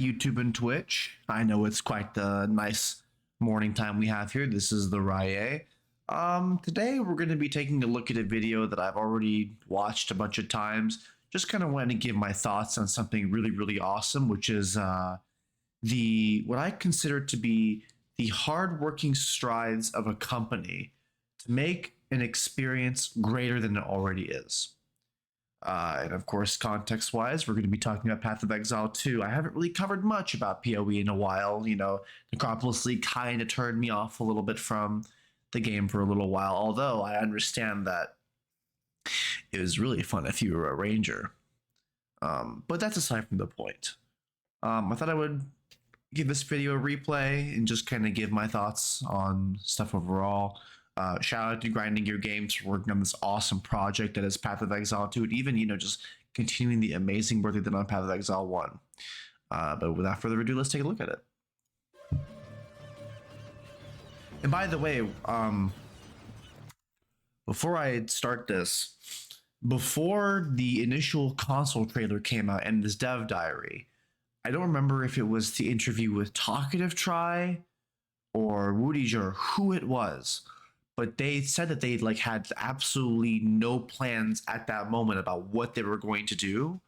YouTube and Twitch. I know it's quite the nice morning time we have here. This is the Rahyeh. Today we're going to be taking a look at a video that I've already watched a bunch of times. Just kind of wanted to give my thoughts on something really, really awesome, which is the what I consider to be the hardworking strides of a company to make an experience greater than it already is. And of course, context wise, we're going to be talking about Path of Exile 2. I haven't really covered much about PoE in a while. You know, Necropolis League kind of turned me off a little bit from the game for a little while, although I understand that it was really fun if you were a ranger. But that's aside from the point. I thought I would give this video a replay and just kind of give my thoughts on stuff overall. Shout out to Grinding Your Games for working on this awesome project that is Path of Exile 2, and even, just continuing the amazing work they did on Path of Exile 1. But without further ado, let's take a look at it. And by the way, before I start this, before the initial console trailer came out and this dev diary, I don't remember if it was the interview with Talkative Try or Woody or who it was, but they said that they had absolutely no plans at that moment about what they were going to do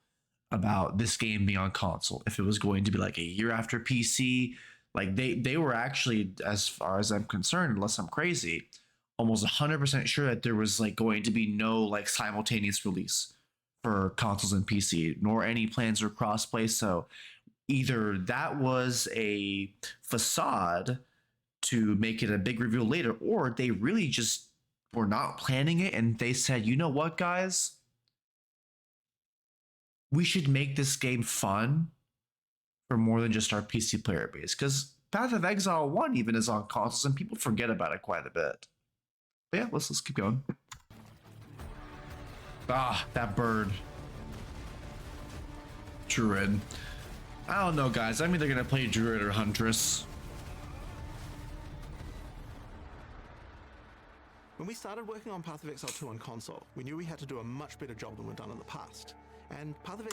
about this game being on console. If it was going to be like a year after PC, they were actually, as far as I'm concerned, unless I'm crazy, almost 100% sure that there was going to be no simultaneous release for consoles and PC, nor any plans for crossplay. So either that was a facade to make it a big reveal later, or they really just were not planning it and they said, you know what, guys, we should make this game fun for more than just our PC player base, because Path of Exile 1 even is on consoles and people forget about it quite a bit. But yeah, let's keep going. That bird. Druid. I don't know, guys. I'm either gonna play Druid or Huntress. When we started working on Path of Exile 2 on console, we knew we had to do a much better job than we've done in the past. And Path of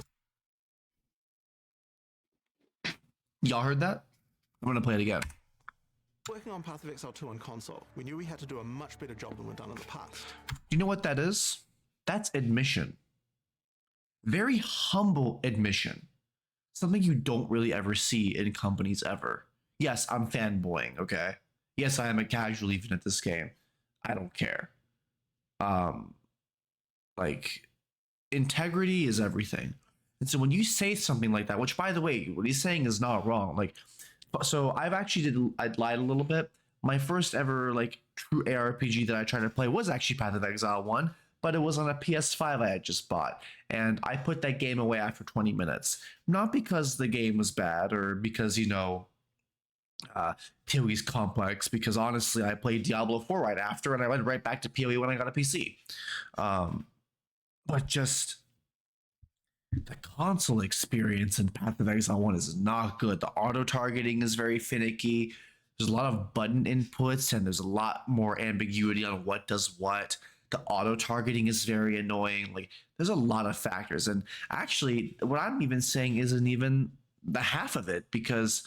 Y'all heard that? I'm gonna play it again. Working on Path of Exile 2 on console, we knew we had to do a much better job than we've done in the past. You know what that is? That's admission. Very humble admission. Something you don't really ever see in companies ever. Yes, I'm fanboying, okay? Yes, I am a casual even at this game. I don't care. Integrity is everything. And so when you say something like that, which by the way, what he's saying is not wrong. So I've actually I lied a little bit. My first ever true ARPG that I tried to play was actually Path of Exile 1, but it was on a PS5 I had just bought. And I put that game away after 20 minutes. Not because the game was bad or because, PoE's complex, because honestly, I played Diablo 4 right after, and I went right back to PoE when I got a PC. But just the console experience in Path of Exile 1 is not good. The auto-targeting is very finicky. There's a lot of button inputs, and there's a lot more ambiguity on what does what. The auto-targeting is very annoying. There's a lot of factors. And actually, what I'm even saying isn't even the half of it, because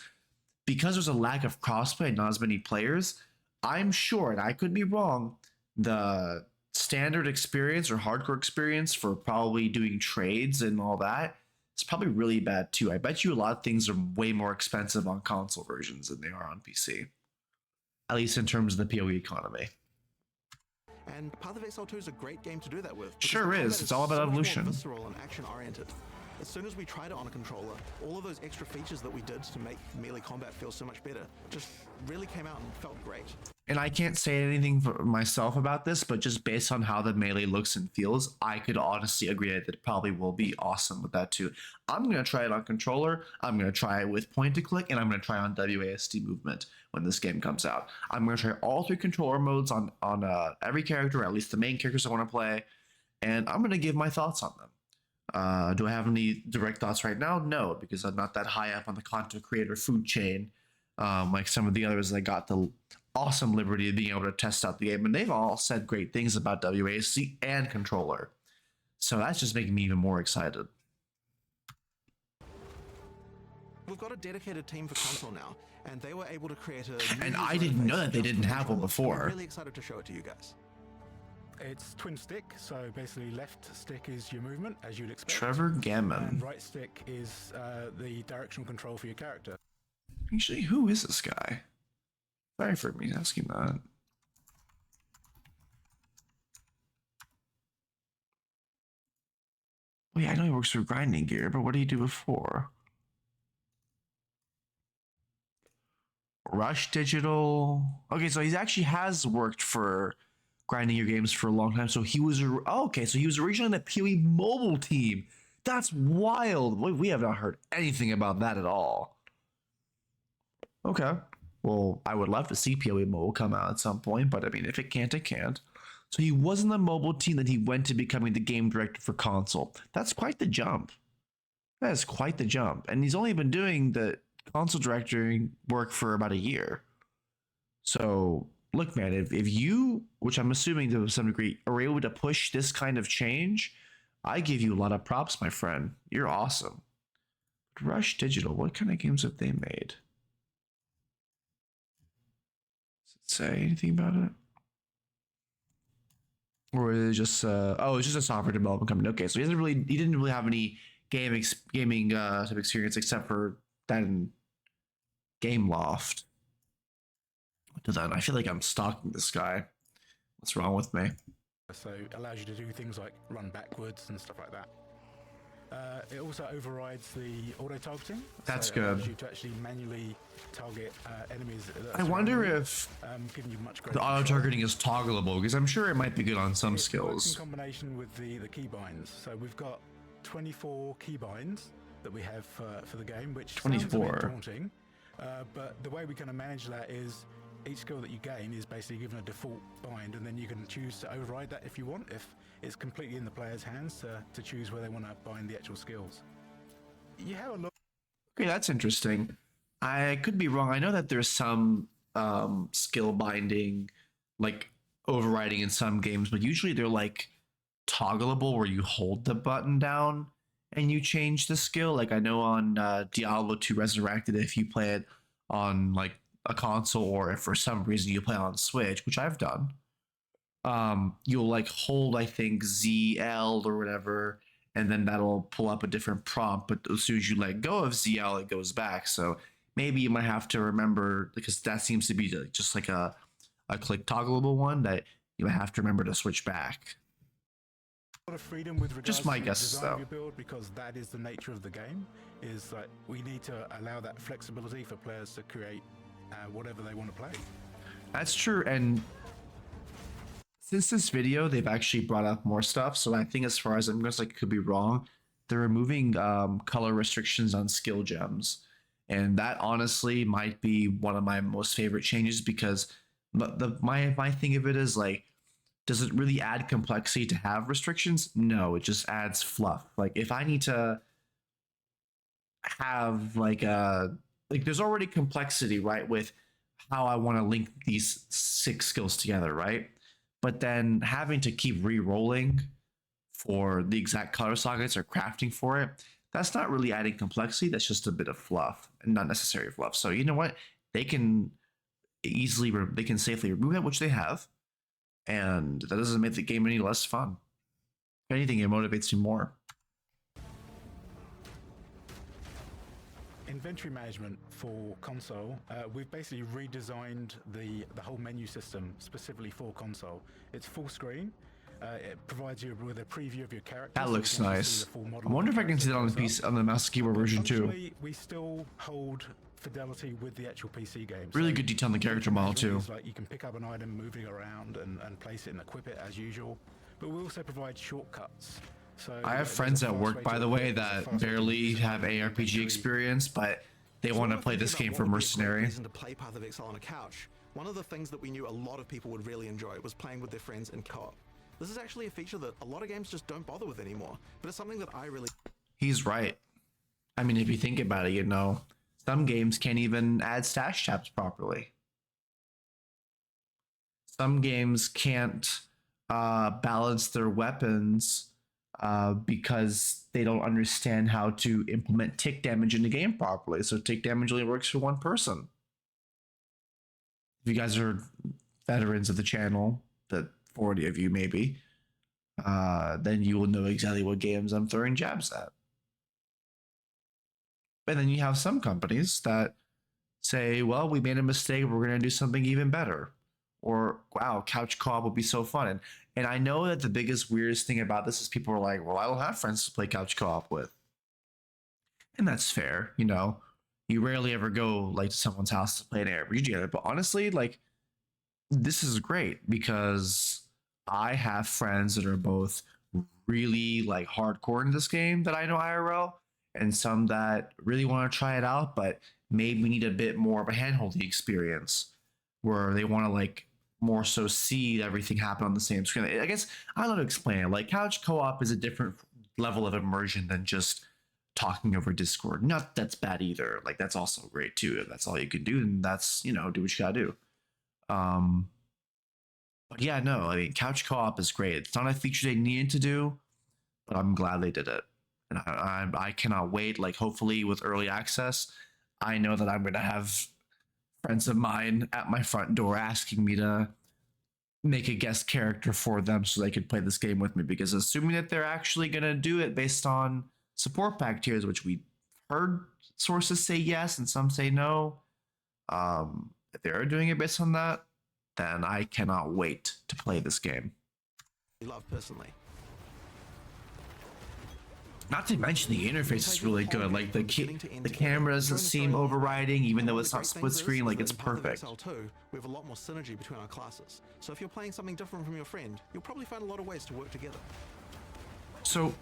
there's a lack of crossplay and not as many players, I'm sure, and I could be wrong, the standard experience or hardcore experience for probably doing trades and all that is probably really bad too. I bet you a lot of things are way more expensive on console versions than they are on PC, at least in terms of the PoE economy. And Path of Exile 2 is a great game to do that with. Sure is. It's all about evolution. Visceral and action-oriented. As soon as we tried it on a controller, all of those extra features that we did to make melee combat feel so much better just really came out and felt great. And I can't say anything for myself about this, but just based on how the melee looks and feels, I could honestly agree that it probably will be awesome with that too. I'm going to try it on controller, I'm going to try it with point to click, and I'm going to try on WASD movement when this game comes out. I'm going to try all three controller modes on every character, at least the main characters I want to play, and I'm going to give my thoughts on them. Do I have any direct thoughts right now? No, because I'm not that high up on the content creator food chain like some of the others that got the awesome liberty of being able to test out the game, and they've all said great things about WASD and controller. So that's just making me even more excited. we've got a dedicated team for console now, and they were able to create a new And user I didn't know interface that they just didn't for have one controllers. I'm before. really excited to show it to you guys. It's twin stick, so basically left stick is your movement, as you'd expect. Trevor And Gammon. right stick is the directional control for your character. Actually, who is this guy? Sorry for me asking that. Oh yeah, I know he works for Grinding Gear, but what did he do before? Rush Digital. Okay, so he actually has worked for Grinding Gear Games for a long time. So he was okay. So he was originally on the PoE mobile team. That's wild. We have not heard anything about that at all. Okay. Well, I would love to see PoE mobile come out at some point, but I mean, if it can't, it can't. So he was in the mobile team, that he went to becoming the game director for console. That's quite the jump. That is quite the jump. And he's only been doing the console directing work for about a year. So look, man, if you, which I'm assuming to some degree, are able to push this kind of change, I give you a lot of props, my friend. You're awesome. Rush Digital, what kind of games have they made? Does it say anything about it? Or is it just oh, it's just a software development company. Okay, so he didn't really have any gaming type experience except for that in Game Loft. What does that? I feel like I'm stalking this guy. What's wrong with me? So it allows you to do things like run backwards and stuff like that. It also overrides the auto-targeting. That's so it allows good. you to actually manually target enemies. I wonder if giving you much the greater auto control. targeting is toggleable, because I'm sure it might be good on some It works skills. in combination with the keybinds. So we've got 24 keybinds that we have for the game, which sounds a 24. bit daunting. But the way we kind of manage that is each skill that you gain is basically given a default bind, and then you can choose to override that if you want, if it's completely in the player's hands to choose where they want to bind the actual skills. You have a look. Okay, that's interesting. I could be wrong. I know that there's some skill binding, like overriding in some games, but usually they're like toggleable, where you hold the button down and you change the skill. Like I know on Diablo 2 Resurrected, if you play it on like a console, or if for some reason you play on Switch, which I've done, you'll like hold, I think, ZL or whatever, and then that'll pull up a different prompt. But as soon as you let go of ZL, it goes back. So maybe you might have to remember, because that seems to be just like a click toggleable one, that you might have to remember to switch back. A lot of freedom with regards Just my to the guess, design of though. your build, because that is the nature of the game. Is like we need to allow that flexibility for players to create whatever they want to play. That's true. And since this video, they've actually brought up more stuff. So I think, as far as I'm going, like, could be wrong, they're removing color restrictions on skill gems. And that honestly might be one of my most favorite changes, because my thing of it is like, does it really add complexity to have restrictions? No, it just adds fluff. Like if I need to have like there's already complexity, right, with how I want to link these 6 skills together, right? But then having to keep re-rolling for the exact color sockets or crafting for it, that's not really adding complexity. That's just a bit of fluff, and not necessary fluff. So you know what? They can safely remove that, which they have, and that doesn't make the game any less fun. If anything, it motivates me more. Inventory management for console, we've basically redesigned the whole menu system specifically for console. It's full screen. It provides you with a preview of your character. That so looks you can actually see nice. the full model I of wonder the if I can see that on the character PC, on the mouse keyboard version too. functionally, we still hold fidelity with the actual PC game. Really So good detail on the character inventory model management too. is like you can pick up an item, move it around, and place it and equip it as usual. But we also provide shortcuts. So I have there's a friends at fast work, way by to the way, equip, there's a that fast way to barely use have it, ARPG inventory. experience, but they So want when to we're play thinking this about game what for would be a great Mercenary. reason to play Path of Exile on a couch, one of the things that we knew a lot of people would really enjoy was playing with their friends in co-op. This is actually a feature that a lot of games just don't bother with anymore, but it's something that I really He's right. I mean, if you think about it, some games can't even add stash tabs properly. Some games can't balance their weapons because they don't understand how to implement tick damage in the game properly. So tick damage only works for one person. If you guys are veterans of the channel, the 40 of you maybe, then you will know exactly what games I'm throwing jabs at. And then you have some companies that say, well, we made a mistake, we're going to do something even better. Or, wow, couch co-op would be so fun. And I know that the biggest, weirdest thing about this is people are like, well, I don't have friends to play couch co-op with. And that's fair, you know. You rarely ever go like to someone's house to play an RPG together. But honestly, like, this is great because I have friends that are both really like hardcore in this game that I know IRL, and some that really want to try it out, but maybe need a bit more of a handholding experience where they want to like more so see everything happen on the same screen. I guess I don't know how to explain it. Like couch co-op is a different level of immersion than just talking over Discord. Not that's bad either. Like that's also great too. If that's all you can do, then that's, you know, do what you gotta do. Um, but yeah, no, I mean, couch co-op is great. It's not a feature they needed to do, but I'm glad they did it. And I cannot wait. Like, hopefully, with early access, I know that I'm going to have friends of mine at my front door asking me to make a guest character for them so they could play this game with me. Because assuming that they're actually going to do it based on support pack tiers, which we heard sources say yes and some say no, if they are doing it based on that, then I cannot wait to play this game. Love personally. Not to mention the interface is really good. Like the camera doesn't seem overriding, even though it's not split screen. Like it's perfect. We have a lot more synergy between our classes. So if you're playing something different from your friend, you'll probably find a lot of ways to work together. So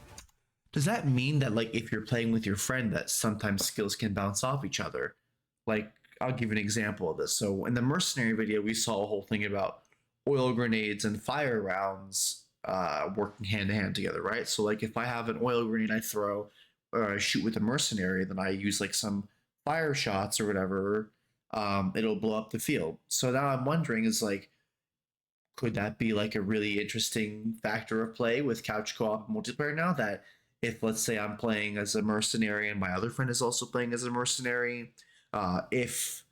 does that mean that like if you're playing with your friend that sometimes skills can bounce off each other? Like I'll give you an example of this. So in the mercenary video, we saw a whole thing about oil grenades and fire rounds working hand to hand together, right? So like if I have an oil grenade I throw or I shoot with a mercenary, then I use like some fire shots or whatever, it'll blow up the field. So now I'm wondering is like, could that be like a really interesting factor of play with couch co-op multiplayer now that if let's say I'm playing as a mercenary and my other friend is also playing as a mercenary, if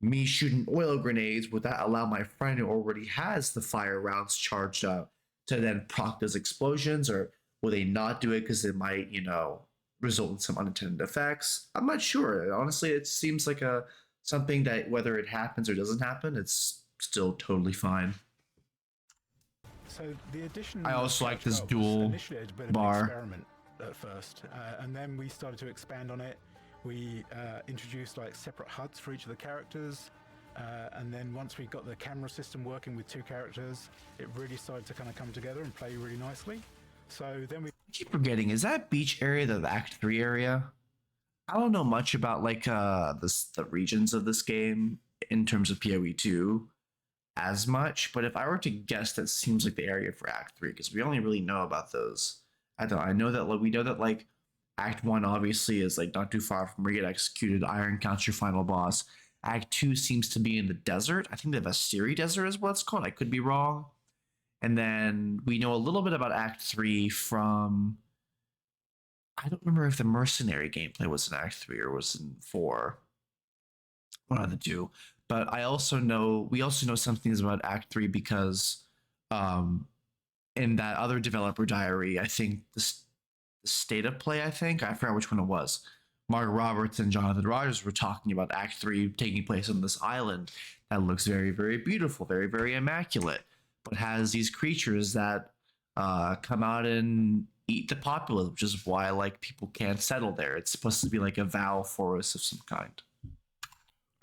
me shooting oil grenades, would that allow my friend who already has the fire rounds charged up to then proc those explosions, or will they not do it because it might, you know, result in some unintended effects? I'm not sure. Honestly, it seems like a something that whether it happens or doesn't happen, it's still totally fine. So the addition. I also like this was dual initially a bit of bar. an experiment at first, and then we started to expand on it. We introduced like separate HUDs for each of the characters. And then once we got the camera system working with two characters, it really started to kind of come together and play really nicely. So then we keep forgetting, is that beach area the Act 3 area? I don't know much about like the regions of this game in terms of PoE 2 as much, but if I were to guess, that seems like the area for Act 3 because we only really know about those. I know that like we know that like Act 1 obviously is like not too far from where you get executed. Iron Count's your final boss. Act 2 seems to be in the desert. I think the Vastiri Desert is what it's called. I could be wrong. And then we know a little bit about Act 3 from... I don't remember if the mercenary gameplay was in Act 3 or was in 4. One of the two. But we also know some things about Act 3 because in that other developer diary, I think the State of Play, I forgot which one it was. Mark Roberts and Jonathan Rogers were talking about Act 3 taking place on this island that looks very, very beautiful, very, very immaculate, but has these creatures that come out and eat the populace, which is why like people can't settle there. It's supposed to be like a vow forest of some kind.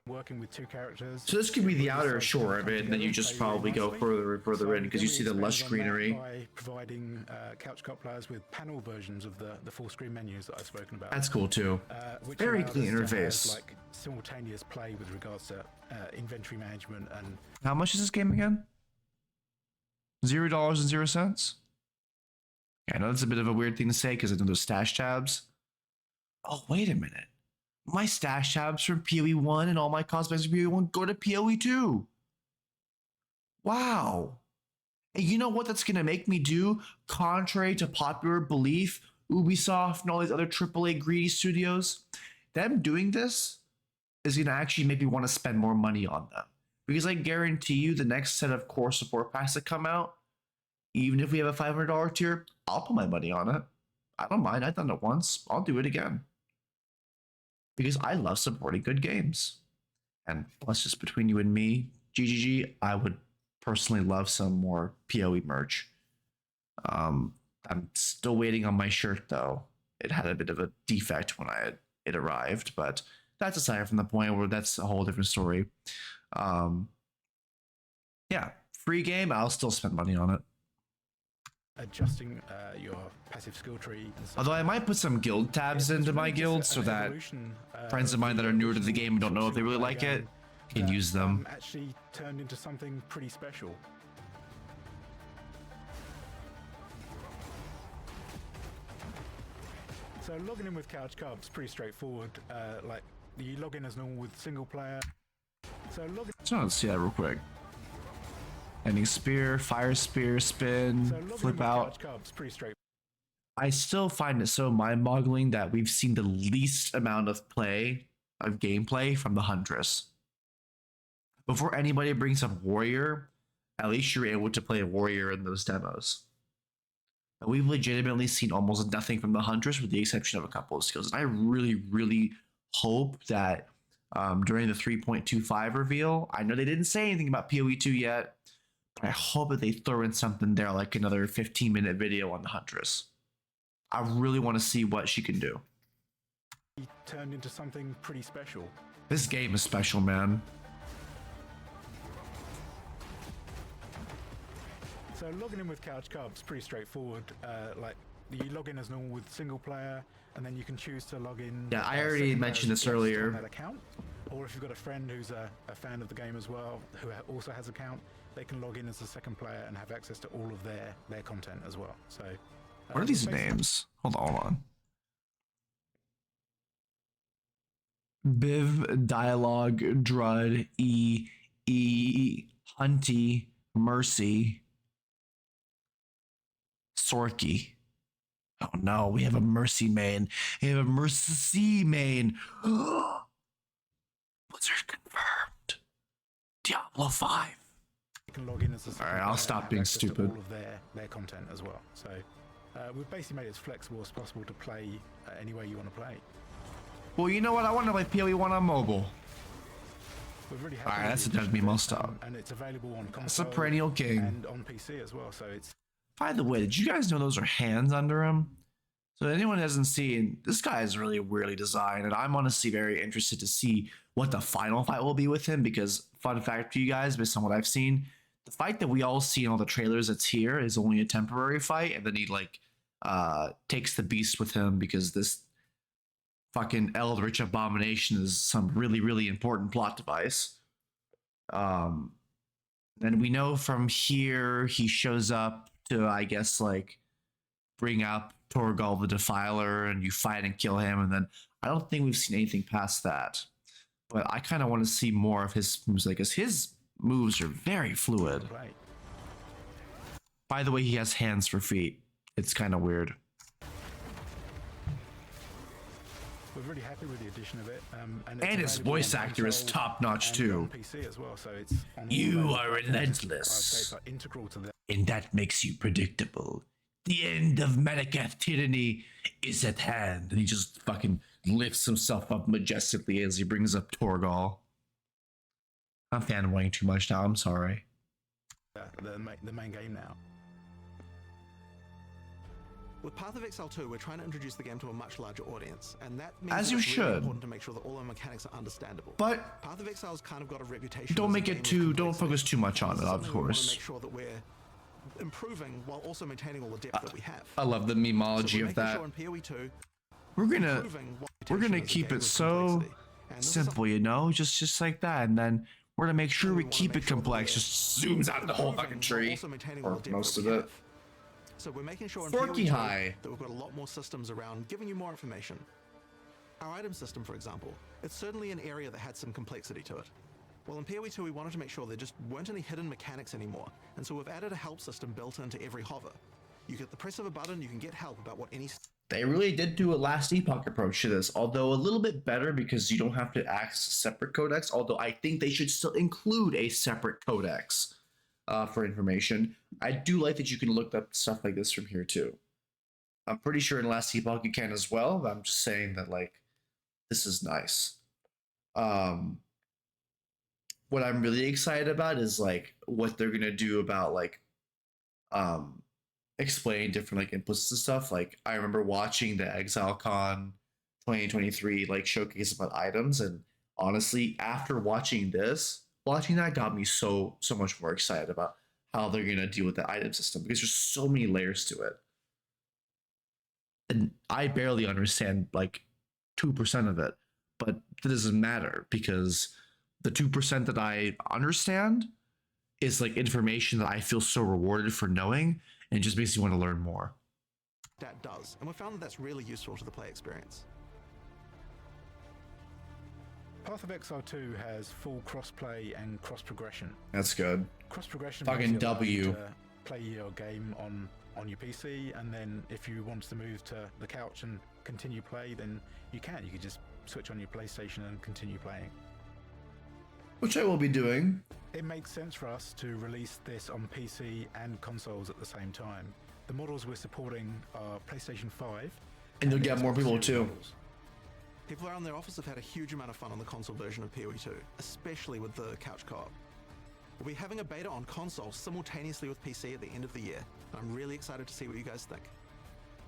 Working with two characters. So this could be the outer shore of it, and then you just probably go further and further in because you see the lush greenery. By providing couch co-op players with panel versions of the full screen menus that I've spoken about. That's cool too. Which very clean interface. Like simultaneous play with regards to inventory management and. How much is this game again? $0.00. I know that's a bit of a weird thing to say because I know there's stash tabs. Oh, wait a minute. My stash tabs from PoE 1 and all my cosmetics from PoE 1 go to PoE 2. Wow. And you know what that's going to make me do? Contrary to popular belief, Ubisoft and all these other AAA greedy studios, them doing this is going to actually make me want to spend more money on them. Because I guarantee you the next set of core support packs that come out, even if we have a $500 tier, I'll put my money on it. I don't mind. I've done it once. I'll do it again. Because I love supporting good games. And plus, just between you and me, GGG, I would personally love some more PoE merch. I'm still waiting on my shirt, though. It had a bit of a defect when it arrived, but that's aside from the point where that's a whole different story. Yeah, free game, I'll still spend money on it. Adjusting your passive skill tree. Although I might put some guild tabs into my guild so that friends of mine that are newer to the game and don't know if they really like it can use them. Actually turned into something pretty special. So logging in with Couch Co-op's pretty straightforward. Like you log in as normal with single player. So let's see that real quick. Ending spear, fire spear, spin, flip out. I still find it so mind-boggling that we've seen the least amount of gameplay from the Huntress. Before anybody brings up Warrior, at least you're able to play Warrior in those demos. And we've legitimately seen almost nothing from the Huntress with the exception of a couple of skills. And I really, really hope that during the 3.25 reveal, I know they didn't say anything about PoE 2 yet, but I hope that they throw in something there like another 15-minute video on the Huntress. I really want to see what she can do. He turned into something pretty special. This game is special, man. So logging in with Couch Co-op's pretty straightforward. Like you log in as normal with single player, and then you can choose to log in. Yeah, I already mentioned this earlier. On that account, or if you've got a friend who's a fan of the game as well, who also has an account, they can log in as a second player and have access to all of their content as well. So, what are these names? Hold on. Biv, Dialogue, Drud, Hunty, Mercy, Sorky. Oh no, we have a Mercy main. We have a Mercy main. Blizzard confirmed. Diablo 5. You can log in as a Alright, I'll stop being stupid. all of their content as well. So we've basically made it as flexible as possible to play any way you want to play. Well, you know what? I want to play PoE 1 on mobile. Really Alright, that's a dead meme. I'll stop. And it's available on console. That's a perennial king. And on PC as well. So it's. By the way, did you guys know those are hands under him? So anyone hasn't seen, this guy is really weirdly designed, and I'm honestly very interested to see what the final fight will be with him, because fun fact for you guys, based on what I've seen, the fight that we all see in all the trailers that's here is only a temporary fight, and then he takes the beast with him because this fucking Eldritch Abomination is some really, really important plot device. Then we know from here he shows up to, I guess, bring up Torgal the Defiler, and you fight and kill him, and then I don't think we've seen anything past that. But I kind of want to see more of his moves, because his moves are very fluid. Right. By the way, he has hands for feet. It's kind of weird. We're really happy with the addition of it. And his voice actor is top notch too. PC as well, so it's you are relentless. Are integral to that. And that makes you predictable. The end of Medikath tyranny is at hand. And he just fucking lifts himself up majestically as he brings up Torgal. I'm fanboying too much now, I'm sorry. The main game now. With Path of Exile 2, we're trying to introduce the game to a much larger audience, and that means as that you it's really should. important to make sure that all the mechanics are understandable. But Path of Exile's kind of got a reputation. don't make it too. Don't focus too much on it, of course. We want to make sure that we're improving while also maintaining all the depth that we have. I love the memology of that. Sure in PoE 2, we're gonna keep it so simple, you know, just like that, and then we're gonna make sure we keep it complex. Just zooms out the whole fucking tree, or most of it. So we're making sure in Forky PoE2 high. that we've got a lot more systems around giving you more information. Our item system, for example, it's certainly an area that had some complexity to it. Well, in PoE 2 we wanted to make sure there just weren't any hidden mechanics anymore, and so we've added a help system built into every hover. You get the press of a button, you can get help about what any... They really did do a last epoch approach to this, although a little bit better because you don't have to access separate codex, although I think they should still include a separate codex for information. I do like that you can look up stuff like this from here too. I'm pretty sure in last epoch you can as well, but I'm just saying that, like, this is nice. What I'm really excited about is like what they're gonna do about like explain different like inputs and stuff. Like I remember watching the ExileCon 2023 like showcase about items, and honestly, after watching that got me so much more excited about how they're gonna deal with the item system because there's so many layers to it. And I barely understand like 2% of it, but that doesn't matter because the 2% that I understand is like information that I feel so rewarded for knowing, and it just makes me want to learn more. That does, and we found that that's really useful to the play experience. Path of Exile 2 has full cross-play and cross-progression. That's good. Cross-progression Fucking basically allows you W. to play your game on your PC, and then if you want to move to the couch and continue play, then you can. You can just switch on your PlayStation and continue playing. Which I will be doing. It makes sense for us to release this on PC and consoles at the same time. The models we're supporting are PlayStation 5. And you'll get more Xbox people Series too. models. People around their office have had a huge amount of fun on the console version of PoE 2, especially with the couch co-op. We'll be having a beta on console simultaneously with PC at the end of the year. I'm really excited to see what you guys think.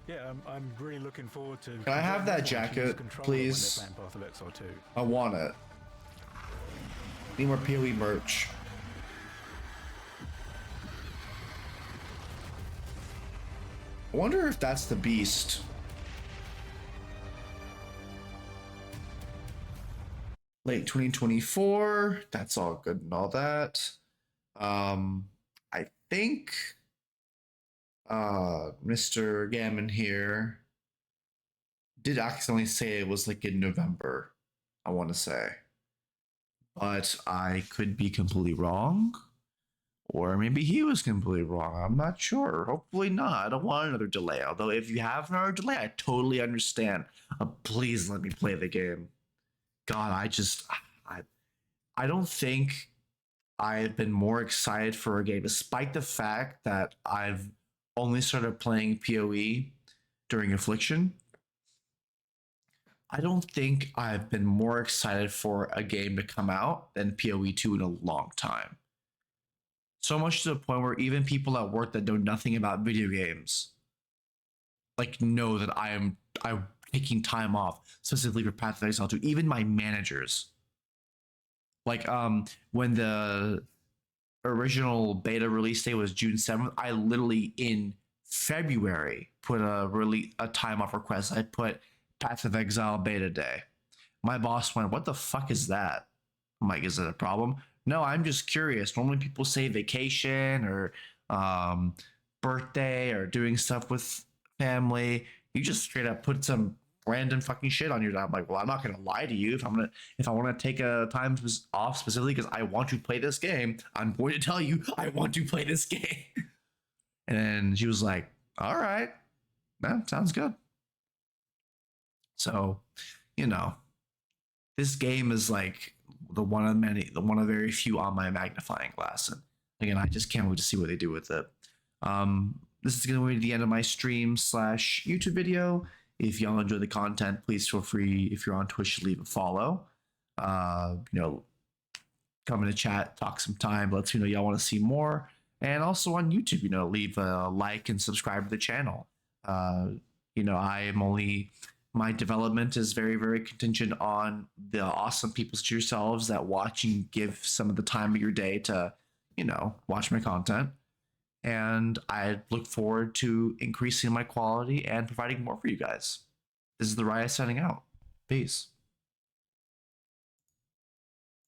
Yeah, I'm really looking forward to... Can I have that jacket, please? When they're playing Path of Exile 2. I want it. Need more PoE merch. I wonder if that's the beast. Late 2024. That's all good and all that. I think Mr. Gammon here did accidentally say it was like in November, I want to say. But I could be completely wrong. Or maybe he was completely wrong. I'm not sure. Hopefully not. I don't want another delay. Although if you have another delay, I totally understand. Please let me play the game. God, I don't think I've been more excited for a game, despite the fact that I've only started playing PoE during Affliction. I don't think I've been more excited for a game to come out than PoE 2 in a long time. So much to the point where even people at work that know nothing about video games like know that I'm taking time off specifically for Path of Exile 2. Even my managers. Like when the original beta release date was June 7th, I literally in February put a time off request. I put Path of Exile beta day. My boss went, "What the fuck is that?" I'm like, "Is it a problem?" "No, I'm just curious. Normally people say vacation or birthday or doing stuff with family. You just straight up put some random fucking shit on your job." I'm like, "Well, I'm not gonna lie to you. If I want to take a time off specifically because I want to play this game, I'm going to tell you I want to play this game." And then she was like, "All right, that sounds good." So, this game is like the one of very few on my magnifying glass. And again, I just can't wait to see what they do with it. This is going to be the end of my stream / YouTube video. If y'all enjoy the content, please feel free, if you're on Twitch, to leave a follow. Come in the chat, talk some time, let us know y'all want to see more. And also on YouTube, leave a like and subscribe to the channel. My development is very, very contingent on the awesome people such as yourselves that watch and give some of the time of your day to, watch my content. And I look forward to increasing my quality and providing more for you guys. This is the Rahyeh signing out. Peace.